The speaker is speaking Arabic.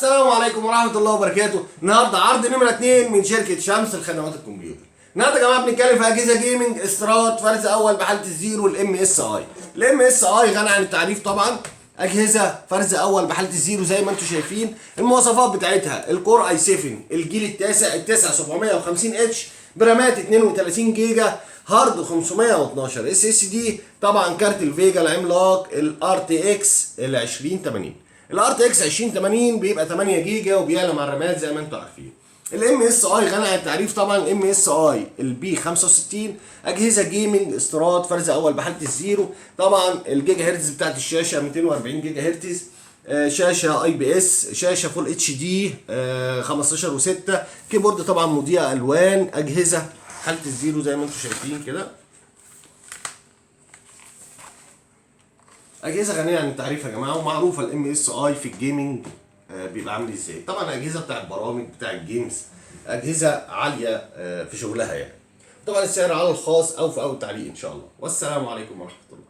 السلام عليكم ورحمة الله وبركاته. النهارده عرض نمرة 2 من شركة شمس لخدمات الكمبيوتر. النهارده يا جماعة بنتكلم في أجهزة جيمنج استيراد فرز أول بحالة الزيرو الام اس اي. الام اس اي غني عن التعريف طبعا، أجهزة فرز أول بحالة الزيرو زي ما أنتم شايفين. المواصفات بتاعتها الكور اي 7 الجيل التاسع 750 اتش برامات 32 جيجا، هارد 512 اس اس دي، طبعا كارت الفيجا العملاق الار تي اكس ال 2080. الار تي اكس 2080 بيبقى 8 جيجا وبيعلى مع الرامات زي ما انتم عارفين. الام اس اي غني عن التعريف طبعا. الام اس اي البي 65 اجهزه جيمنج استيراد فرز اول بحاله الزيرو. طبعا الجيجا هرتز بتاعت الشاشه 240 جيجا هرتز، شاشه اي بي اس، شاشه فول اتش دي 15 و6، كيبورد طبعا مضيء الوان، اجهزه حاله الزيرو زي ما انتم شايفين كده. اجهزه غنيه عن التعريف يا جماعه، ومعروفه الام اس اي في الجيمنج بيبقى عامل ازاي. طبعا اجهزه بتاع البرامج بتاع الجيمز، اجهزه عاليه في شغلها يعني. طبعا السعر على الخاص او في اول تعليق ان شاء الله. والسلام عليكم ورحمه الله.